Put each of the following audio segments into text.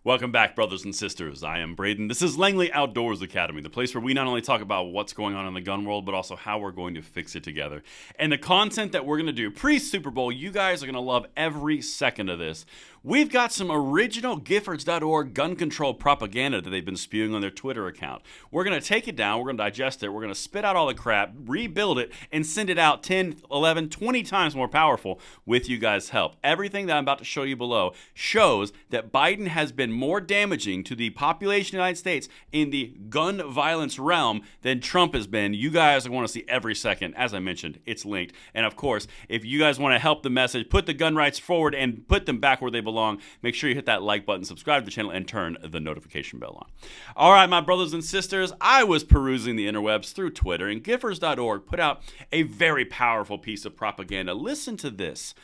Welcome back, brothers and sisters. I am Braden. This is Langley Outdoors Academy, the place where we not only talk about what's going on in the gun world, but also how we're going to fix it together. And the content that we're going to do pre-Super Bowl, you guys are going to love every second of this. We've got some original Giffords.org gun control propaganda that they've been spewing on their Twitter account. We're going to take it down, we're going to digest it, we're going to spit out all the crap, rebuild it, and send it out 10, 11, 20 times more powerful with you guys' help. Everything that I'm about to show you below shows that Biden has been more damaging to the population of the United States in the gun violence realm than Trump has been. You guys want to see every second. As I mentioned, it's linked. And of course, if you guys want to help the message, put the gun rights forward and put them back where they belong, make sure you hit that like button, subscribe to the channel, and turn the notification bell on. All right, my brothers and sisters, I was perusing the interwebs through Twitter, and Giffords.org put out a very powerful piece of propaganda. Listen to this.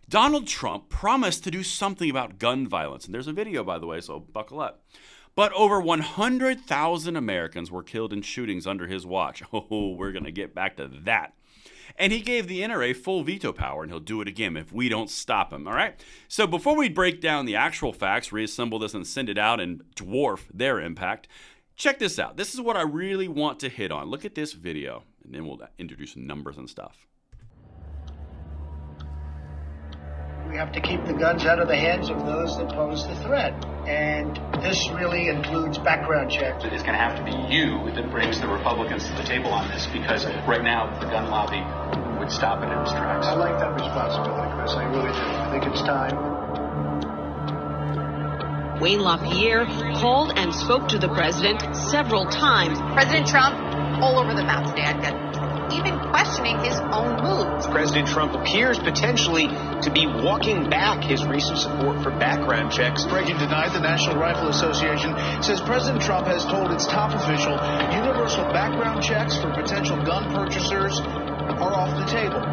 Donald Trump promised to do something about gun violence. And there's a video, by the way, so buckle up. But over 100,000 Americans were killed in shootings under his watch. Oh, we're going to get back to that. And he gave the NRA full veto power, and he'll do it again if we don't stop him, all right? So before we break down the actual facts, reassemble this and send it out and dwarf their impact, check this out. This is what I really want to hit on. Look at this video, and then we'll introduce numbers and stuff. We have to keep the guns out of the hands of those that pose the threat. And this really includes background checks. It is going to have to be you that brings the Republicans to the table on this, because right now the gun lobby would stop it in its tracks. I like that responsibility, Chris. I really do. I think it's time. Wayne LaPierre called and spoke to the president several times. President Trump all over the map today. Even questioning his own moves. President Trump appears potentially to be walking back his recent support for background checks. Reagan denied. The National Rifle Association says President Trump has told its top official universal background checks for potential gun purchasers are off the table.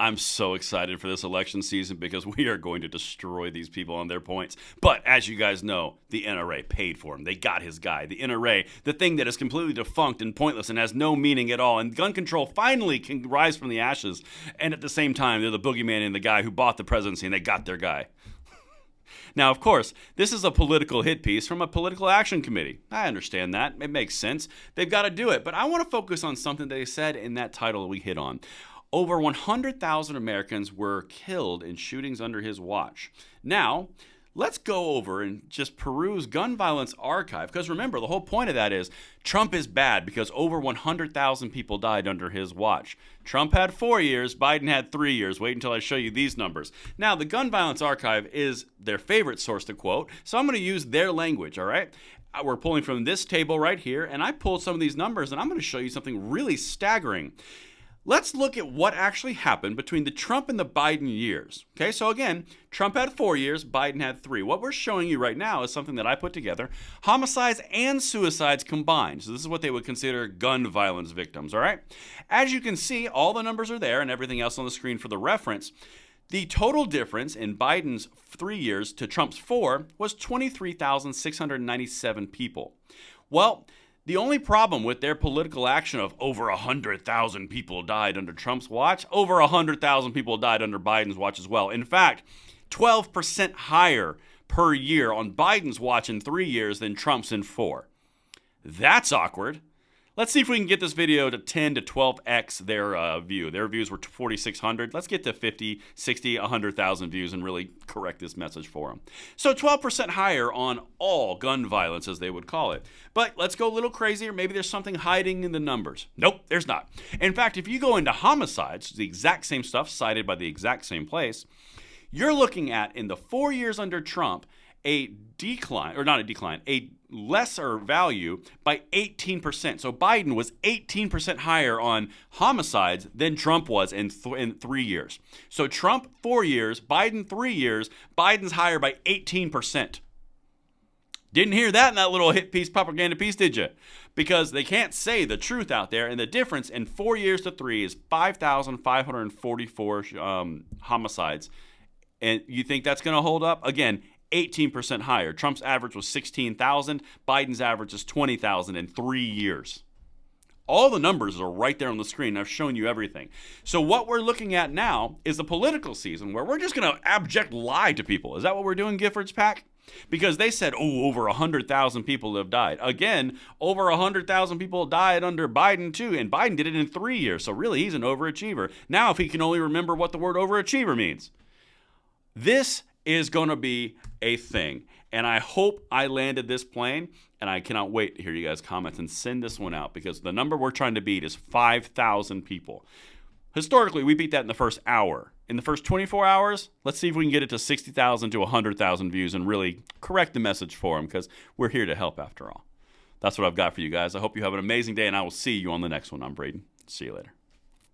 I'm so excited for this election season because we are going to destroy these people on their points. But as you guys know, the NRA paid for him. They got his guy. The NRA, the thing that is completely defunct and pointless and has no meaning at all. And gun control finally can rise from the ashes. And at the same time, they're the boogeyman and the guy who bought the presidency, and they got their guy. Now, of course, this is a political hit piece from a political action committee. I understand that. It makes sense. They've got to do it. But I want to focus on something they said in that title that we hit on. Over 100,000 Americans were killed in shootings under his watch. Now, let's go over and just peruse gun violence archive, because remember, the whole point of that is Trump is bad because over 100,000 people died under his watch. Trump had 4 years, Biden had 3 years. Wait until I show you these numbers. Now, the gun violence archive is their favorite source to quote, so I'm going to use their language, all right? We're pulling from this table right here, and I pulled some of these numbers, and I'm going to show you something really staggering. Let's look at what actually happened between the Trump and the Biden years. Okay, so again, Trump had 4 years, Biden had 3. What we're showing you right now is something that I put together, homicides and suicides combined. So this is what they would consider gun violence victims, all right? As you can see, all the numbers are there and everything else on the screen for the reference. The total difference in Biden's 3 years to Trump's 4 was 23,697 people. Well, the only problem with their political action of over 100,000 people died under Trump's watch, over 100,000 people died under Biden's watch as well. In fact, 12% higher per year on Biden's watch in 3 years than Trump's in 4. That's awkward. Let's see if we can get this video to 10 to 12x their view. Their views were 4,600. Let's get to 50, 60, 100,000 views and really correct this message for them. So 12% higher on all gun violence, as they would call it. But let's go a little crazier. Maybe there's something hiding in the numbers. Nope, there's not. In fact, if you go into homicides, the exact same stuff cited by the exact same place, you're looking at, in the 4 years under Trump, a decline, or not a decline, a lesser value by 18%. So Biden was 18% higher on homicides than Trump was in 3 years. So Trump 4 years, Biden 3 years, Biden's higher by 18%. Didn't hear that in that little hit piece, propaganda piece, did you? Because they can't say the truth out there, and the difference in 4 years to 3 is 5,544 homicides. And you think that's going to hold up? Again, 18% higher. Trump's average was 16,000. Biden's average is 20,000 in 3 years. All the numbers are right there on the screen. I've shown you everything. So what we're looking at now is the political season where we're just going to abject lie to people. Is that what we're doing, Giffords Pack? Because they said, over 100,000 people have died. Again, over 100,000 people died under Biden too, and Biden did it in 3 years. So really, he's an overachiever. Now, if he can only remember what the word overachiever means. This is going to be a thing. And I hope I landed this plane, and I cannot wait to hear you guys' comments and send this one out, because the number we're trying to beat is 5,000 people. Historically, we beat that in the first hour. In the first 24 hours, let's see if we can get it to 60,000 to 100,000 views and really correct the message for them, because we're here to help after all. That's what I've got for you guys. I hope you have an amazing day, and I will see you on the next one. I'm Braden. See you later.